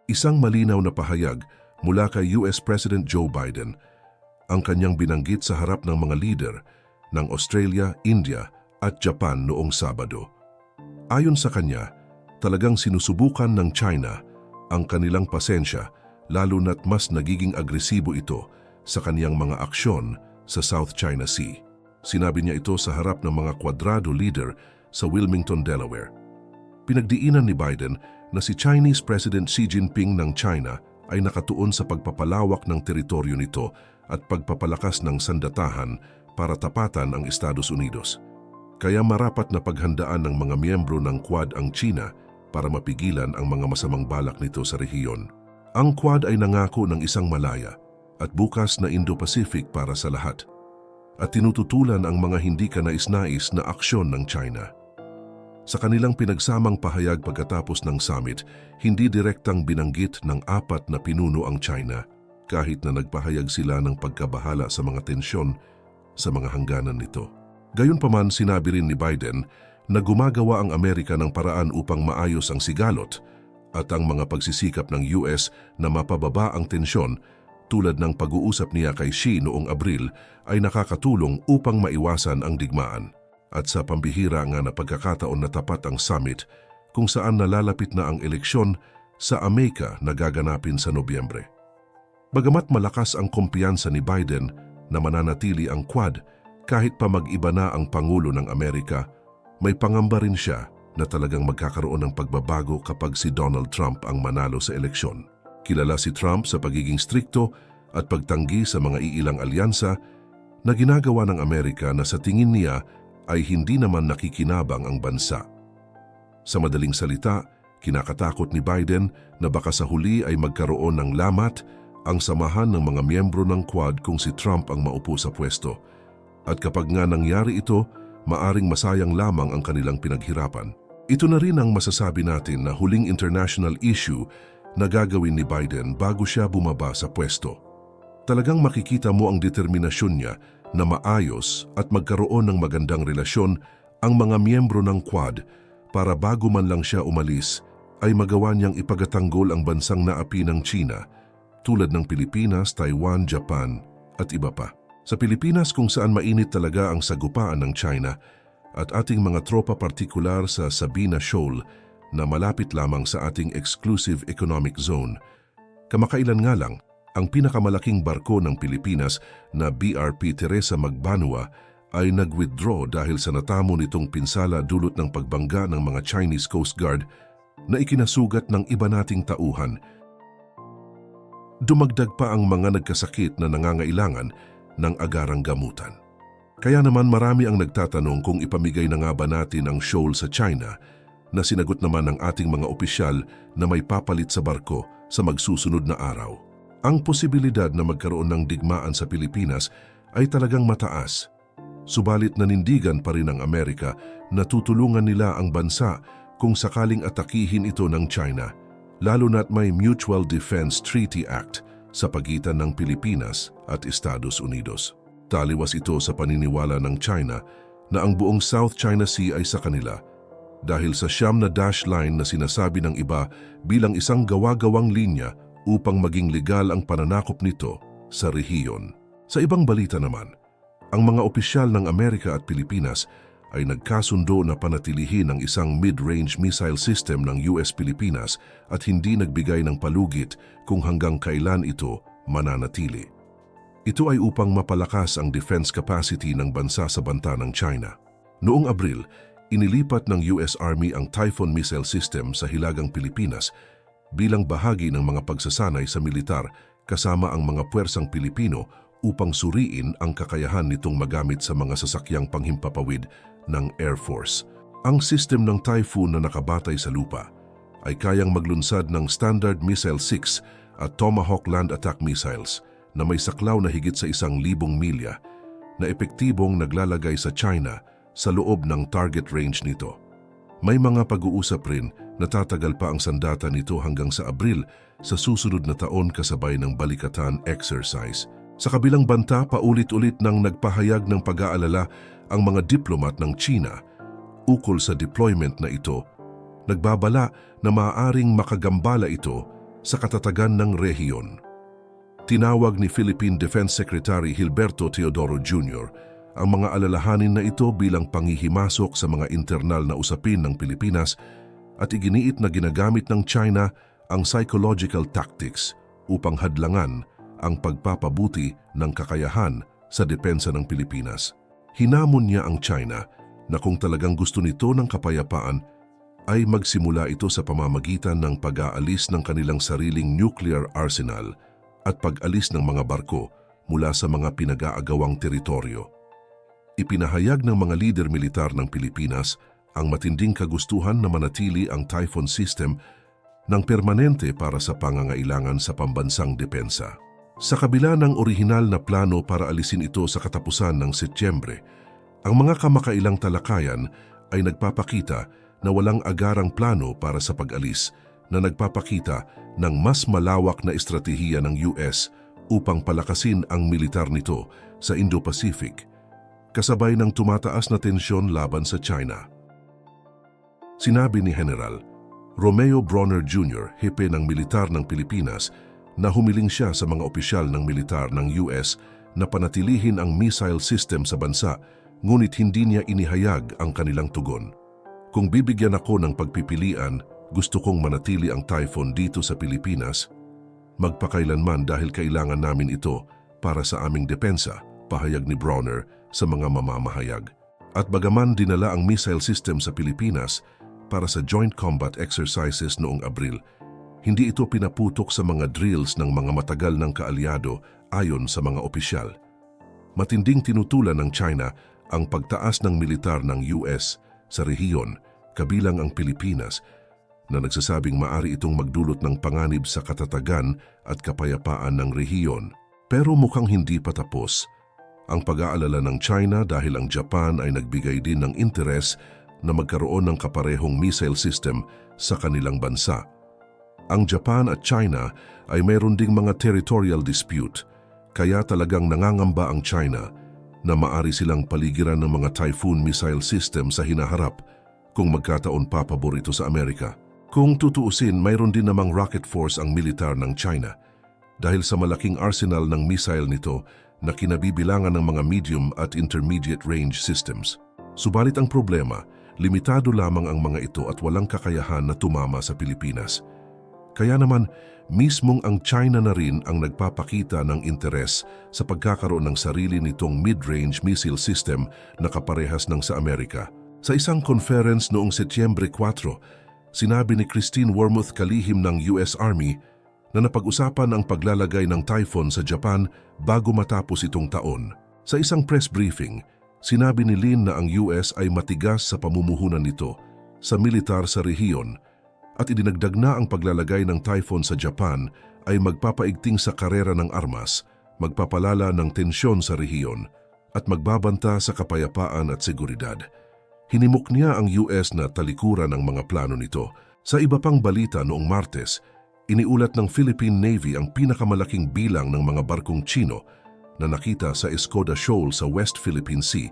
Isang malinaw na pahayag mula kay US President Joe Biden ang kanyang binanggit sa harap ng mga leader ng Australia, India at Japan noong Sabado. Ayon sa kanya, talagang sinusubukan ng China ang kanilang pasensya lalo na't mas nagiging agresibo ito sa kaniyang mga aksyon sa South China Sea. Sinabi niya ito sa harap ng mga kwadrado leader sa Wilmington, Delaware. Pinagdiinan ni Biden na si Chinese President Xi Jinping ng China ay nakatuon sa pagpapalawak ng teritoryo nito at pagpapalakas ng sandatahan para tapatan ang Estados Unidos. Kaya marapat na paghandaan ng mga miyembro ng Quad ang China para mapigilan ang mga masamang balak nito sa rehiyon. Ang Quad ay nangako ng isang malaya at bukas na Indo-Pacific para sa lahat at tinututulan ang mga hindi kanais-nais na aksyon ng China. Sa kanilang pinagsamang pahayag pagkatapos ng summit, hindi direktang binanggit ng apat na pinuno ang China kahit na nagpahayag sila ng pagkabahala sa mga tensyon sa mga hangganan nito. Gayunpaman, sinabi rin ni Biden na gumagawa ang Amerika ng paraan upang maayos ang sigalot at ang mga pagsisikap ng US na mapababa ang tensyon tulad ng pag-uusap niya kay Xi noong Abril ay nakakatulong upang maiwasan ang digmaan. At sa pambihira nga na pagkakataon na tapat ang summit kung saan nalalapit na ang eleksyon sa Amerika na gaganapin sa Nobyembre. Bagamat malakas ang kumpiyansa ni Biden na mananatili ang Quad kahit pa mag-iba na ang Pangulo ng Amerika, may pangamba rin siya na talagang magkakaroon ng pagbabago kapag si Donald Trump ang manalo sa eleksyon. Kilala si Trump sa pagiging strikto at pagtanggi sa mga iilang alyansa na ginagawa ng Amerika na sa tingin niya ay hindi naman nakikinabang ang bansa. Sa madaling salita, kinakatakot ni Biden na baka sa huli ay magkaroon ng lamat ang samahan ng mga miyembro ng Quad kung si Trump ang maupo sa pwesto. At kapag nga nangyari ito, maaring masayang lamang ang kanilang pinaghirapan. Ito na rin ang masasabi natin na huling international issue na gagawin ni Biden bago siya bumaba sa pwesto. Talagang makikita mo ang determinasyon niya na maayos at magkaroon ng magandang relasyon ang mga miyembro ng Quad para bago man lang siya umalis ay magawa niyang ipagatanggol ang bansang naapi ng China tulad ng Pilipinas, Taiwan, Japan at iba pa. Sa Pilipinas kung saan mainit talaga ang sagupaan ng China at ating mga tropa partikular sa Sabina Shoal na malapit lamang sa ating exclusive economic zone. Kamakailan nga lang, ang pinakamalaking barko ng Pilipinas na BRP Teresa Magbanua ay nag-withdraw dahil sa natamo nitong pinsala dulot ng pagbangga ng mga Chinese Coast Guard na ikinasugat ng iba nating tauhan. Dumagdag pa ang mga nagkasakit na nangangailangan ng agarang gamutan. Kaya naman marami ang nagtatanong kung ipamigay na nga ba natin ang shoal sa China na sinagot naman ng ating mga opisyal na may papalit sa barko sa magsusunod na araw. Ang posibilidad na magkaroon ng digmaan sa Pilipinas ay talagang mataas. Subalit nanindigan pa rin ang Amerika na tutulungan nila ang bansa kung sakaling atakihin ito ng China, lalo na't may Mutual Defense Treaty Act sa pagitan ng Pilipinas at Estados Unidos. Taliwas ito sa paniniwala ng China na ang buong South China Sea ay sa kanila dahil sa siyam na dash line na sinasabi ng iba bilang isang gawa-gawang linya upang maging legal ang pananakop nito sa rehiyon. Sa ibang balita naman, ang mga opisyal ng Amerika at Pilipinas ay nagkasundo na panatilihin ang isang mid-range missile system ng US Pilipinas at hindi nagbigay ng palugit kung hanggang kailan ito mananatili. Ito ay upang mapalakas ang defense capacity ng bansa sa banta ng China. Noong Abril, inilipat ng US Army ang Typhoon missile system sa Hilagang Pilipinas bilang bahagi ng mga pagsasanay sa militar kasama ang mga puwersang Pilipino upang suriin ang kakayahan nitong magamit sa mga sasakyang panghimpapawid ng Air Force. Ang system ng Typhoon na nakabatay sa lupa ay kayang maglunsad ng Standard Missile 6 at Tomahawk land attack missiles na may saklaw na higit sa 1,000 milya na epektibong naglalagay sa China sa loob ng target range nito. May mga pag-uusap rin na tatagal pa ang sandata nito hanggang sa Abril sa susunod na taon kasabay ng Balikatan exercise. Sa kabilang banta, paulit-ulit nang nagpahayag ng pag-aalala ang mga diplomat ng China ukol sa deployment na ito. Nagbabala na maaaring makagambala ito sa katatagan ng rehiyon. Tinawag ni Philippine Defense Secretary Gilberto Teodoro Jr. ang mga alalahanin na ito bilang panghihimasok sa mga internal na usapin ng Pilipinas at iginiit na ginagamit ng China ang psychological tactics upang hadlangan ang pagpapabuti ng kakayahan sa depensa ng Pilipinas. Hinamon niya ang China na kung talagang gusto nito ng kapayapaan ay magsimula ito sa pamamagitan ng pag-aalis ng kanilang sariling nuclear arsenal at pag-alis ng mga barko mula sa mga pinag-aagawang teritoryo. Ipinahayag ng mga lider militar ng Pilipinas ang matinding kagustuhan na manatili ang Typhoon system ng permanente para sa pangangailangan sa pambansang depensa. Sa kabila ng orihinal na plano para alisin ito sa katapusan ng Setyembre, ang mga kamakailang talakayan ay nagpapakita na walang agarang plano para sa pag-alis na nagpapakita ng mas malawak na estratehiya ng US upang palakasin ang militar nito sa Indo-Pacific, kasabay ng tumataas na tensyon laban sa China. Sinabi ni General Romeo Bronner Jr., hepe ng militar ng Pilipinas, na humiling siya sa mga opisyal ng militar ng US na panatilihin ang missile system sa bansa, ngunit hindi niya inihayag ang kanilang tugon. Kung bibigyan ako ng pagpipilian, gusto kong manatili ang Typhoon dito sa Pilipinas, magpakailanman dahil kailangan namin ito para sa aming depensa, pahayag ni Bronner sa mga mamamahayag. At bagaman dinala ang missile system sa Pilipinas para sa joint combat exercises noong Abril, hindi ito pinaputok sa mga drills ng mga matagal ng kaalyado ayon sa mga opisyal. Matinding tinutulan ng China ang pagtaas ng militar ng US sa rehiyon, kabilang ang Pilipinas, na nagsasabing maari itong magdulot ng panganib sa katatagan at kapayapaan ng rehiyon. Pero mukhang hindi pa tapos ang pag-aalala ng China dahil ang Japan ay nagbigay din ng interes na magkaroon ng kaparehong missile system sa kanilang bansa. Ang Japan at China ay mayroon ding mga territorial dispute, kaya talagang nangangamba ang China na maari silang paligiran ng mga Typhoon missile system sa hinaharap kung magkataon papabor ito sa Amerika. Kung tutuusin, mayroon din namang rocket force ang militar ng China dahil sa malaking arsenal ng missile nito na kinabibilangan ng mga medium at intermediate range systems. Subalit ang problema, limitado lamang ang mga ito at walang kakayahan na tumama sa Pilipinas. Kaya naman, mismong ang China na rin ang nagpapakita ng interes sa pagkakaroon ng sarili nitong mid-range missile system na kaparehas ng sa Amerika. Sa isang conference noong Setyembre 4, sinabi ni Christine Wormuth, kalihim ng US Army, na napag-usapan ang paglalagay ng Typhoon sa Japan bago matapos itong taon. Sa isang press briefing, sinabi ni Lin na ang US ay matigas sa pamumuhunan nito sa militar sa rehiyon at idinagdag na ang paglalagay ng Typhoon sa Japan ay magpapaigting sa karera ng armas, magpapalala ng tensyon sa rehiyon at magbabanta sa kapayapaan at seguridad. Hinimok niya ang US na talikuran ang mga plano nito. Sa iba pang balita noong Martes, iniulat ng Philippine Navy ang pinakamalaking bilang ng mga barkong Chino na nakita sa Escoda Shoal sa West Philippine Sea,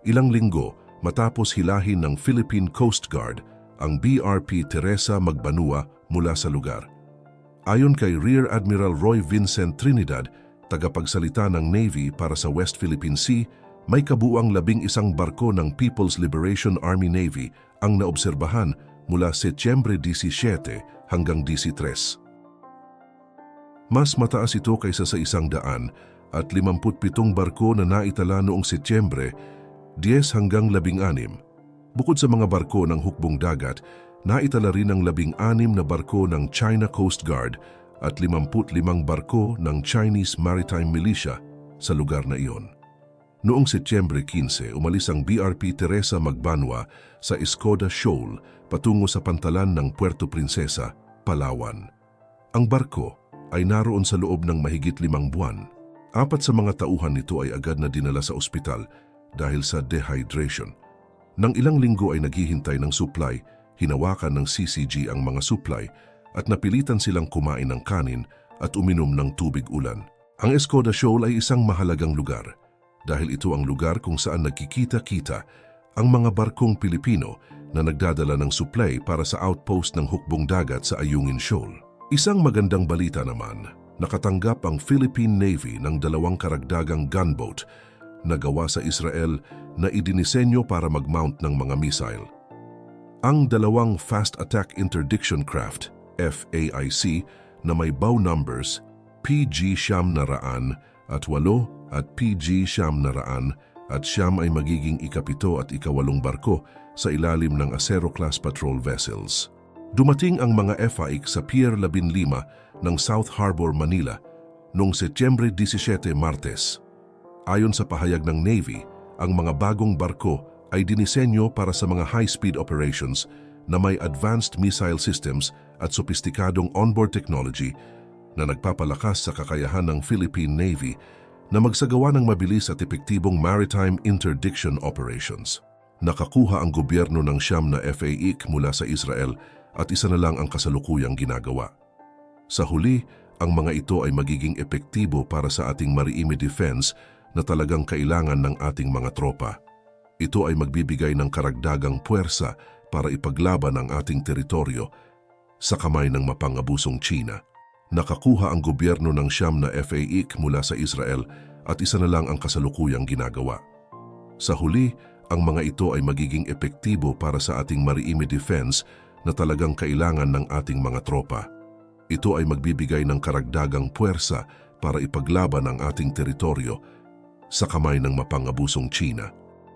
ilang linggo matapos hilahin ng Philippine Coast Guard ang BRP Teresa Magbanua mula sa lugar. Ayon kay Rear Admiral Roy Vincent Trinidad, tagapagsalita ng Navy para sa West Philippine Sea, may kabuuang 11 barko ng People's Liberation Army Navy ang naobserbahan mula Setyembre 17 hanggang 13. Mas mataas ito kaysa sa 100 at 57 barko na naitala noong Setyembre 10 hanggang 16. Bukod sa mga barko ng hukbong dagat, naitala rin ang 16 na barko ng China Coast Guard at 55 barko ng Chinese Maritime Militia sa lugar na iyon. Noong Setyembre 15, umalis ang BRP Teresa Magbanua sa Escoda Shoal patungo sa pantalan ng Puerto Princesa, Palawan. Ang barko ay naroon sa loob ng mahigit 5 buwan. 4 sa mga tauhan nito ay agad na dinala sa ospital dahil sa dehydration. Nang ilang linggo ay naghihintay ng supply, hinawakan ng CCG ang mga supply at napilitan silang kumain ng kanin at uminom ng tubig ulan. Ang Escoda Shoal ay isang mahalagang lugar dahil ito ang lugar kung saan nagkikita-kita ang mga barkong Pilipino na nagdadala ng supply para sa outpost ng hukbong dagat sa Ayungin Shoal. Isang magandang balita naman, nakatanggap ang Philippine Navy ng 2 karagdagang gunboat na gawa sa Israel na idinisenyo para mag-mount ng mga missile. Ang 2 Fast Attack Interdiction Craft, FAIC, na may bow numbers PG-900 at 8 at PG-900 at siyam ay magiging ika-7 at ika-8 barko sa ilalim ng Acero-class patrol vessels. Dumating ang mga FAIC sa Pier 15 ng South Harbor, Manila noong Setyembre 17, Martes. Ayon sa pahayag ng Navy, ang mga bagong barko ay dinisenyo para sa mga high-speed operations na may advanced missile systems at sopistikadong onboard technology na nagpapalakas sa kakayahan ng Philippine Navy na magsagawa ng mabilis at epektibong maritime interdiction operations. Nakakuha ang gobyerno ng siyam na FAIC mula sa Israel at isa na lang ang kasalukuyang ginagawa. Sa huli, ang mga ito ay magiging epektibo para sa ating maritime defense na talagang kailangan ng ating mga tropa. Ito ay magbibigay ng karagdagang puwersa para ipaglaban ang ating teritoryo sa kamay ng mapangabusong China. Nakakuha ang gobyerno ng siyam na FAIC mula sa Israel at isa na lang ang kasalukuyang ginagawa. Sa huli, ang mga ito ay magiging epektibo para sa ating maritime defense na talagang kailangan ng ating mga tropa. Ito ay magbibigay ng karagdagang puwersa para ipaglaban ang ating teritoryo sa kamay ng mapangabusong China.